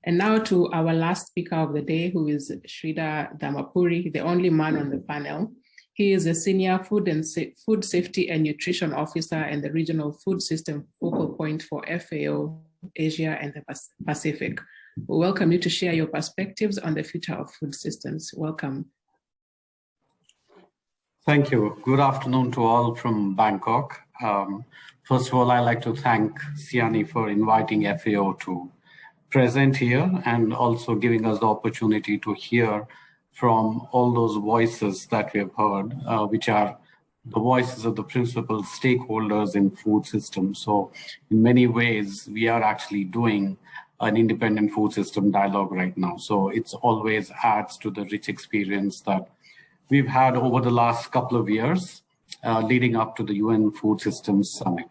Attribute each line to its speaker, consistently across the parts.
Speaker 1: And now to our last speaker of the day, who is Sridhar Dharmapuri, the only man on the panel. He is a senior food safety and nutrition officer and the regional food system focal point for FAO, Asia and the Pacific. We welcome you to share your perspectives on the future of food systems. Welcome.
Speaker 2: Thank you. Good afternoon to all from Bangkok. First of all, I'd like to thank SIANI for inviting FAO to present here and also giving us the opportunity to hear from all those voices that we have heard, which are the voices of the principal stakeholders in food systems. So in many ways, we are actually doing an independent food system dialogue right now. So it's always adds to the rich experience that we've had over the last couple of years leading up to the UN Food Systems Summit.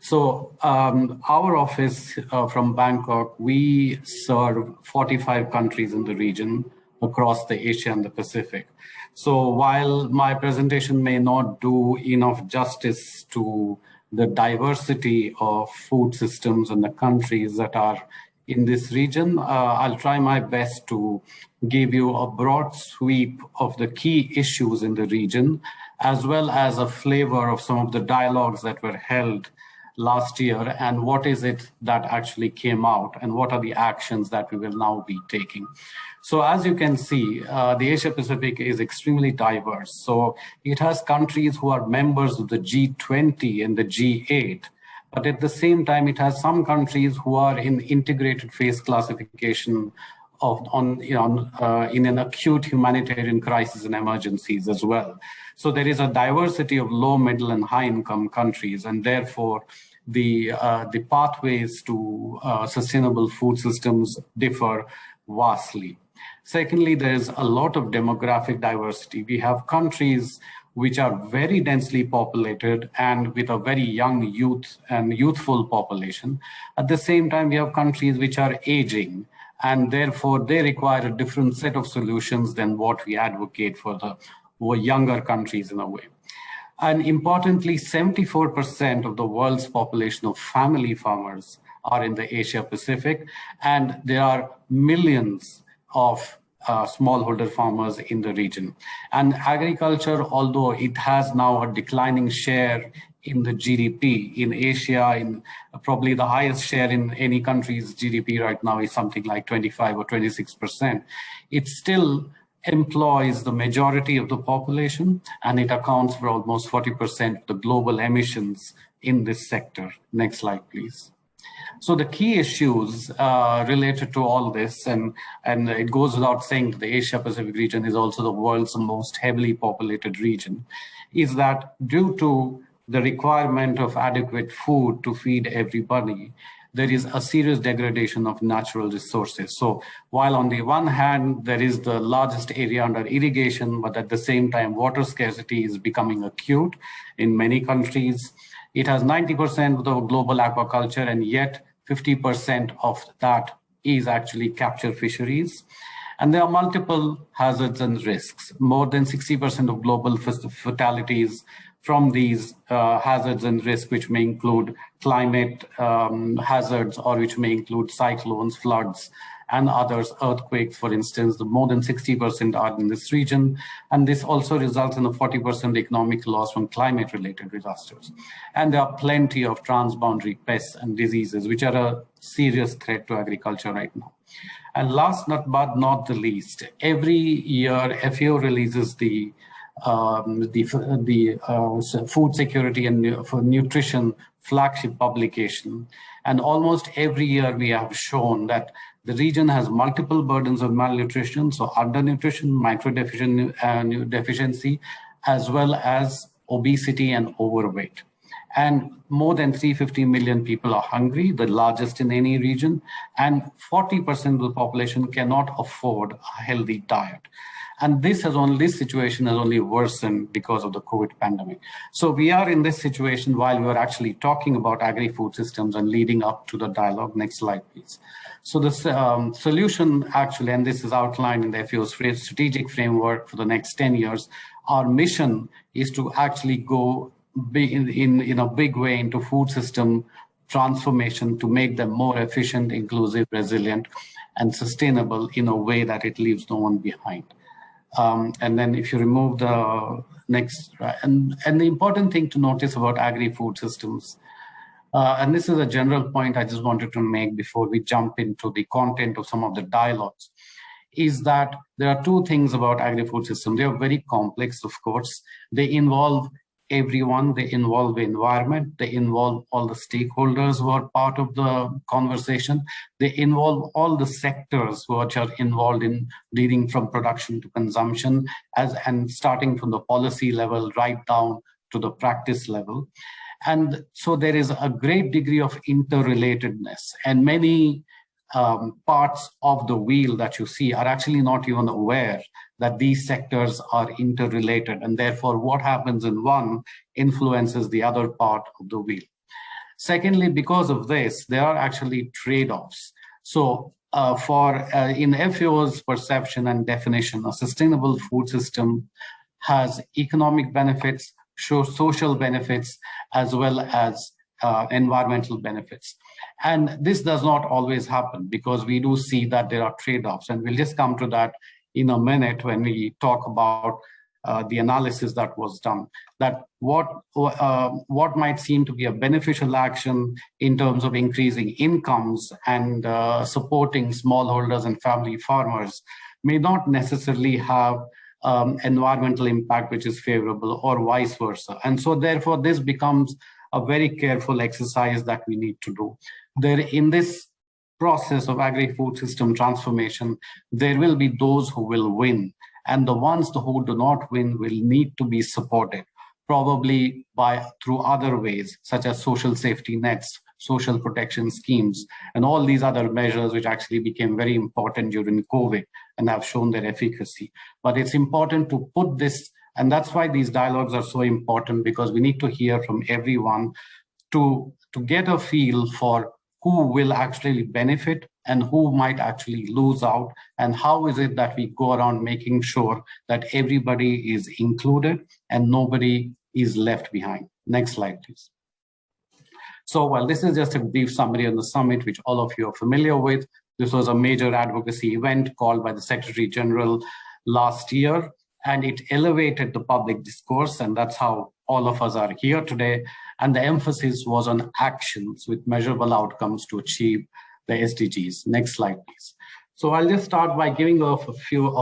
Speaker 2: So our office from Bangkok, we serve 45 countries in the region across the Asia and the Pacific. So while my presentation may not do enough justice to the diversity of food systems and the countries that are in this region, I'll try my best to give you a broad sweep of the key issues in the region, as well as a flavor of some of the dialogues that were held last year and what is it that actually came out and what are the actions that we will now be taking. So as you can see, the Asia Pacific is extremely diverse. So it has countries who are members of the G20 and the G8, but at the same time, it has some countries who are in integrated phase classification in an acute humanitarian crisis and emergencies as well. So there is a diversity of low, middle, and high income countries, and therefore the pathways to sustainable food systems differ vastly. Secondly, there's a lot of demographic diversity. We have countries which are very densely populated and with a very young youth and youthful population. At the same time, we have countries which are aging, and therefore they require a different set of solutions than what we advocate for the younger countries in a way. And importantly, 74% of the world's population of family farmers are in the Asia Pacific, and there are millions of smallholder farmers in the region. And agriculture, although it has now a declining share in the GDP in Asia, in probably the highest share in any country's GDP right now is something like 25 or 26%. It still employs the majority of the population, and it accounts for almost 40% of the global emissions in this sector. Next slide, please. So the key issues related to all this, and it goes without saying that the Asia-Pacific region is also the world's most heavily populated region, is that due to the requirement of adequate food to feed everybody, there is a serious degradation of natural resources. So while on the one hand, there is the largest area under irrigation, but at the same time, water scarcity is becoming acute in many countries. It has 90% of the global aquaculture, and yet 50% of that is actually capture fisheries. And there are multiple hazards and risks. More than 60% of global fatalities from these hazards and risks, which may include climate hazards or which may include cyclones, floods, and others, earthquakes, for instance, the more than 60% are in this region. And this also results in a 40% economic loss from climate-related disasters. And there are plenty of transboundary pests and diseases, which are a serious threat to agriculture right now. And last but not the least, every year FAO releases the food security and for nutrition flagship publication. And almost every year we have shown that the region has multiple burdens of malnutrition, so undernutrition, microdeficiency, as well as obesity and overweight. And more than 350 million people are hungry, the largest in any region, and 40% of the population cannot afford a healthy diet. And this situation has only worsened because of the COVID pandemic. So we are in this situation while we are actually talking about agri-food systems and leading up to the dialogue. Next slide, please. So the solution actually, and this is outlined in the FAO's strategic framework for the next 10 years, our mission is to actually go in a big way into food system transformation to make them more efficient, inclusive, resilient, and sustainable in a way that it leaves no one behind. And then if you remove the next, and the important thing to notice about agri-food systems, and this is a general point I just wanted to make before we jump into the content of some of the dialogues, is that there are two things about agri-food systems. They are very complex, of course. They involve everyone, they involve the environment, they involve all the stakeholders who are part of the conversation, they involve all the sectors which are involved in leading from production to consumption, and starting from the policy level right down to the practice level. And so there is a great degree of interrelatedness, and many parts of the wheel that you see are actually not even aware that these sectors are interrelated, and therefore what happens in one influences the other part of the wheel. Secondly, because of this, there are actually trade-offs. So in FAO's perception and definition, a sustainable food system has economic benefits, social benefits, as well as environmental benefits. And this does not always happen, because we do see that there are trade-offs, and we'll just come to that in a minute when we talk about the analysis that was done, that what might seem to be a beneficial action in terms of increasing incomes and supporting smallholders and family farmers may not necessarily have environmental impact which is favorable, or vice versa. And so therefore this becomes a very careful exercise that we need to do. In this process of agri-food system transformation, there will be those who will win, and the ones who do not win will need to be supported, probably through other ways, such as social safety nets, social protection schemes, and all these other measures which actually became very important during COVID and have shown their efficacy. But it's important to put this, and that's why these dialogues are so important, because we need to hear from everyone to get a feel for who will actually benefit and who might actually lose out, and how is it that we go around making sure that everybody is included and nobody is left behind. Next slide, please. So, well, this is just a brief summary on the summit, which all of you are familiar with. This was a major advocacy event called by the Secretary General last year, and it elevated the public discourse, and that's how all of us are here today. And the emphasis was on actions with measurable outcomes to achieve the SDGs. Next slide, please. So I'll just start by giving a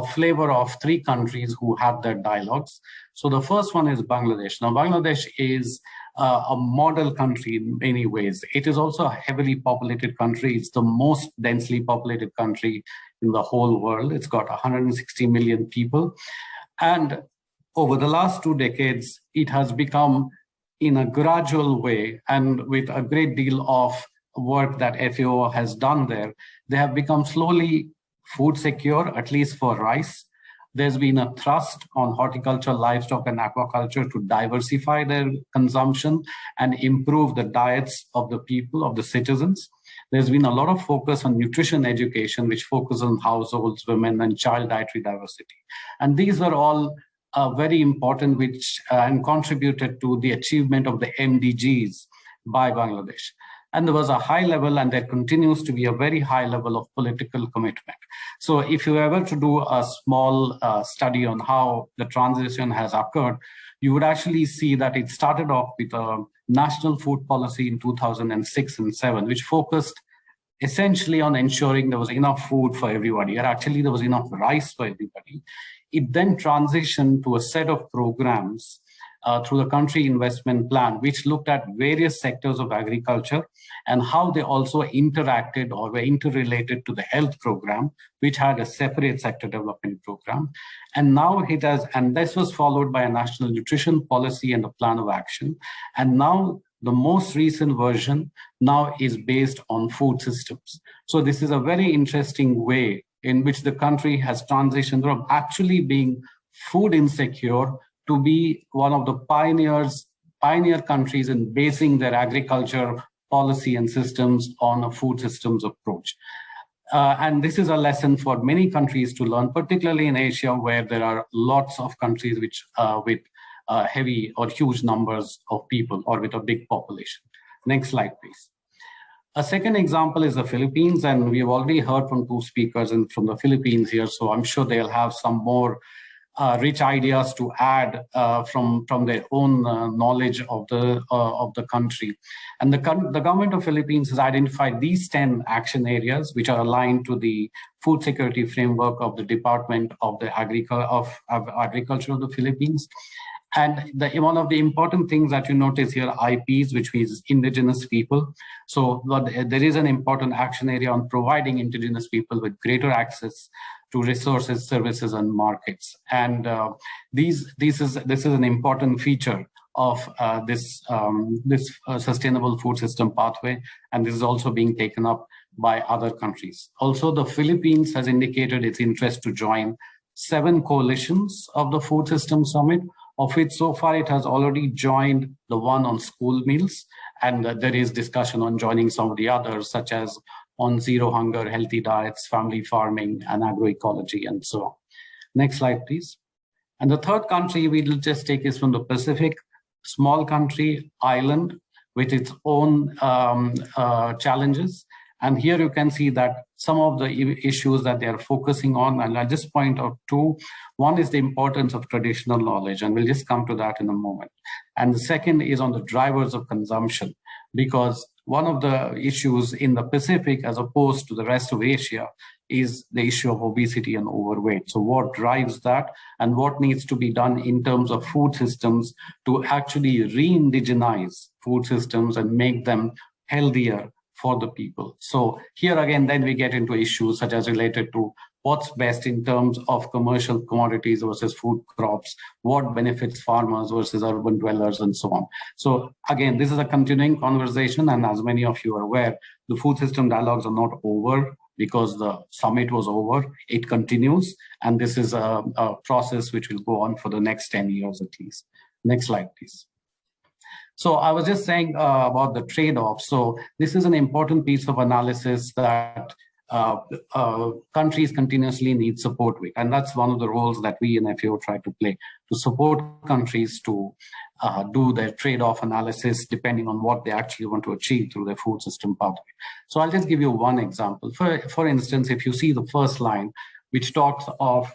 Speaker 2: flavor of 3 countries who had their dialogues. So the first one is Bangladesh. Now, Bangladesh is a model country in many ways. It is also a heavily populated country. It's the most densely populated country in the whole world. It's got 160 million people. And over the last 2 decades, it has become, in a gradual way, and with a great deal of work that FAO has done there, they have become slowly food secure, at least for rice. There's been a thrust on horticulture, livestock, and aquaculture to diversify their consumption and improve the diets of the people, of the citizens. There's been a lot of focus on nutrition education, which focuses on households, women, and child dietary diversity. And these are all very important, which and contributed to the achievement of the MDGs by Bangladesh. And there was a high level, and there continues to be a very high level of political commitment. So if you were to do a small study on how the transition has occurred, you would actually see that it started off with a national food policy in 2006 and 7, which focused essentially on ensuring there was enough food for everybody, or actually there was enough rice for everybody. It then transitioned to a set of programs through the country investment plan, which looked at various sectors of agriculture and how they also interacted or were interrelated to the health program, which had a separate sector development program. And now and this was followed by a national nutrition policy and a plan of action. And now the most recent version now is based on food systems. So this is a very interesting way in which the country has transitioned from actually being food insecure to be one of the pioneer countries in basing their agriculture policy and systems on a food systems approach. And this is a lesson for many countries to learn, particularly in Asia, where there are lots of countries which with heavy or huge numbers of people or with a big population. Next slide, please. A second example is the Philippines, and we've already heard from two speakers from the Philippines here, so I'm sure they'll have some more rich ideas to add from their own knowledge of the country. And the government of Philippines has identified these 10 action areas, which are aligned to the food security framework of the Department of the Agriculture of the Philippines. And one of the important things that you notice here, IPs, which means indigenous people. So there is an important action area on providing indigenous people with greater access to resources, services, and markets. And this is an important feature of this sustainable food system pathway, and this is also being taken up by other countries. Also, the Philippines has indicated its interest to join 7 coalitions of the Food System Summit, of which so far it has already joined the one on school meals, and there is discussion on joining some of the others, such as on zero hunger, healthy diets, family farming, and agroecology, and so on. Next slide, please. And the third country we'll just take is from the Pacific, small country, island, with its own challenges. And here you can see that some of the issues that they are focusing on, and I'll just point out 2. One is the importance of traditional knowledge, and we'll just come to that in a moment. And the second is on the drivers of consumption, because one of the issues in the Pacific, as opposed to the rest of Asia, is the issue of obesity and overweight. So what drives that, and what needs to be done in terms of food systems to actually re-indigenize food systems and make them healthier for the people. So here again, then we get into issues such as related to what's best in terms of commercial commodities versus food crops, what benefits farmers versus urban dwellers, and so on. So again, this is a continuing conversation, and as many of you are aware, the food system dialogues are not over because the summit was over. It continues, and this is a process which will go on for the next 10 years at least. Next slide, please. So I was just saying about the trade-offs. So this is an important piece of analysis that countries continuously need support with. And that's one of the roles that we in FAO try to play, to support countries to do their trade-off analysis depending on what they actually want to achieve through their food system pathway. So I'll just give you one example. For instance, if you see the first line, which talks of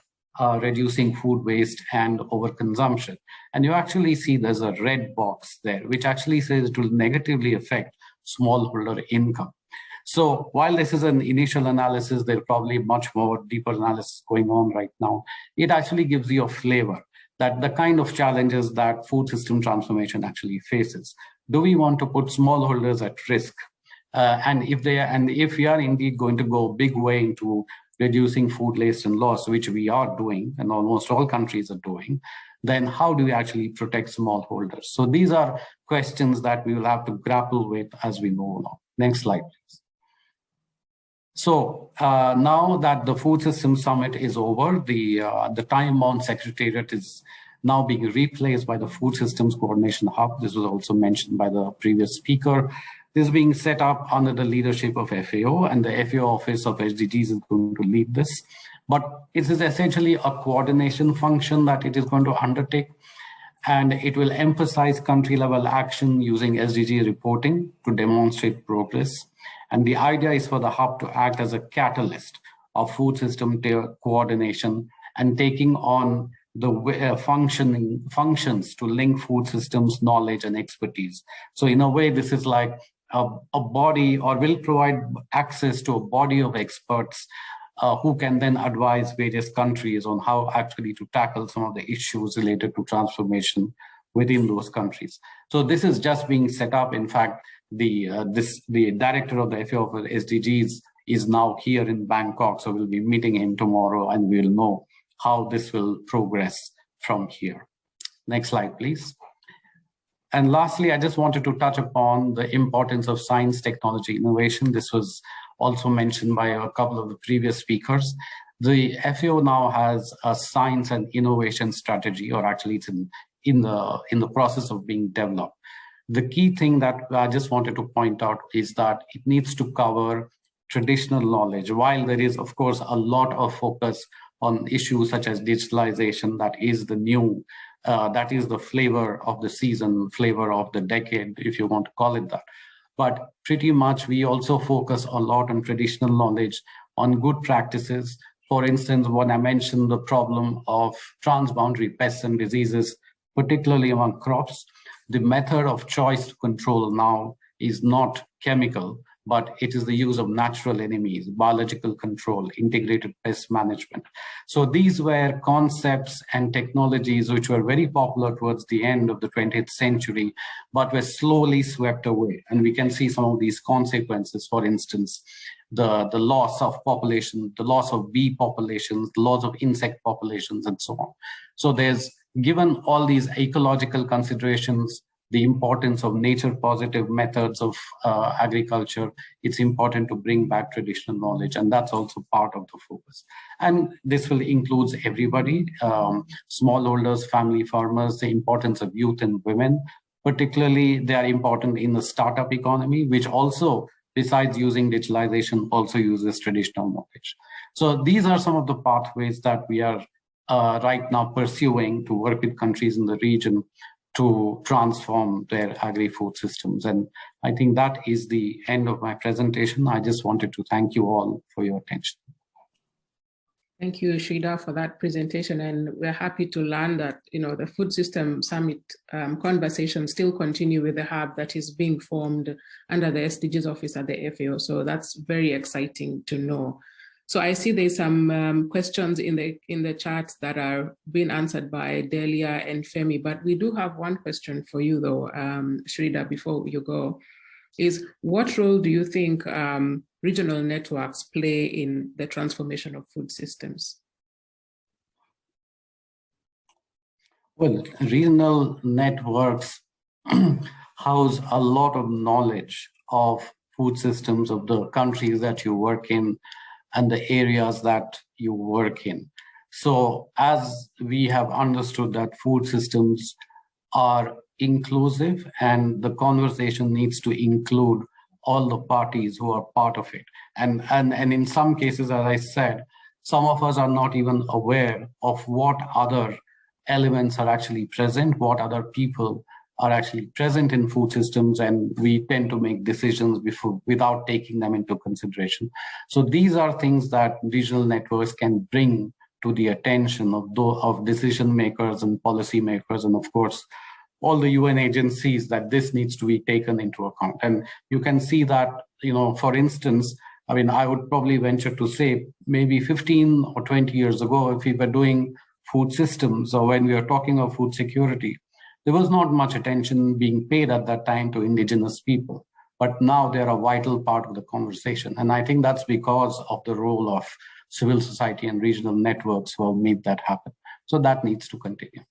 Speaker 2: reducing food waste and overconsumption. And you actually see there's a red box there, which actually says it will negatively affect smallholder income. So while this is an initial analysis, there's probably much more deeper analysis going on right now. It actually gives you a flavor that the kind of challenges that food system transformation actually faces. Do we want to put smallholders at risk? And if we are indeed going to go a big way into reducing food waste and loss, which we are doing, and almost all countries are doing, then how do we actually protect smallholders? So these are questions that we will have to grapple with as we move along. Next slide, please. So now that the Food System Summit is over, the time-bound secretariat is now being replaced by the Food Systems Coordination Hub. This was also mentioned by the previous speaker. This is being set up under the leadership of FAO, and the FAO Office of SDGs is going to lead this. But it is essentially a coordination function that it is going to undertake, and it will emphasize country-level action using SDG reporting to demonstrate progress. And the idea is for the hub to act as a catalyst of food system coordination and taking on the functions to link food systems, knowledge, and expertise. So in a way, this is like a body, or will provide access to a body of experts who can then advise various countries on how actually to tackle some of the issues related to transformation within those countries. So this is just being set up. In fact, the director of the FAO for SDGs is now here in Bangkok, so we'll be meeting him tomorrow, and we'll know how this will progress from here. Next slide, please. And lastly, I just wanted to touch upon the importance of science, technology, innovation. This was also mentioned by a couple of the previous speakers. The FAO now has a science and innovation strategy, or actually it's in the process of being developed. The key thing that I just wanted to point out is that it needs to cover traditional knowledge. While there is, of course, a lot of focus on issues such as digitalization, that is the new, that is the flavor of the season, flavor of the decade, if you want to call it that. but pretty much we also focus a lot on traditional knowledge, on good practices. For instance, when I mentioned the problem of transboundary pests and diseases, particularly among crops, the method of choice to control now is not chemical, but it is the use of natural enemies, biological control, integrated pest management. So these were concepts and technologies which were very popular towards the end of the 20th century, but were slowly swept away. And we can see some of these consequences, for instance, the loss of population, the loss of bee populations, the loss of insect populations, and so on. So there's, given all these ecological considerations, the importance of nature positive methods of agriculture, it's important to bring back traditional knowledge, and that's also part of the focus. And this will include everybody, smallholders, family farmers, the importance of youth and women. Particularly, they are important in the startup economy, which also, besides using digitalization, also uses traditional knowledge. So these are some of the pathways that we are right now pursuing to work with countries in the region to transform their agri-food systems. And I think that is the end of my presentation. I just wanted to thank you all for your attention.
Speaker 1: Thank you, Sridhar, for that presentation. And we're happy to learn that, the Food System Summit conversation still continue with the hub that is being formed under the SDGs office at the FAO. So that's very exciting to know. So I see there's some questions in the chat that are being answered by Delia and Femi, but we do have one question for you though, Sridhar, before you go, is what role do you think regional networks play in the transformation of food systems?
Speaker 2: Well, regional networks house a lot of knowledge of food systems of the countries that you work in and the areas that you work in. So as we have understood that food systems are inclusive and the conversation needs to include all the parties who are part of it. And in some cases, as I said, some of us are not even aware of what other elements are actually present, what other people are actually present in food systems, and we tend to make decisions without taking them into consideration. So these are things that regional networks can bring to the attention of decision makers and policy makers, and of course, all the UN agencies, that this needs to be taken into account. And you can see that, for instance, I would probably venture to say maybe 15 or 20 years ago, if we were doing food systems or when we were talking of food security, there was not much attention being paid at that time to indigenous people, but now they're a vital part of the conversation. And I think that's because of the role of civil society and regional networks who have made that happen. So that needs to continue.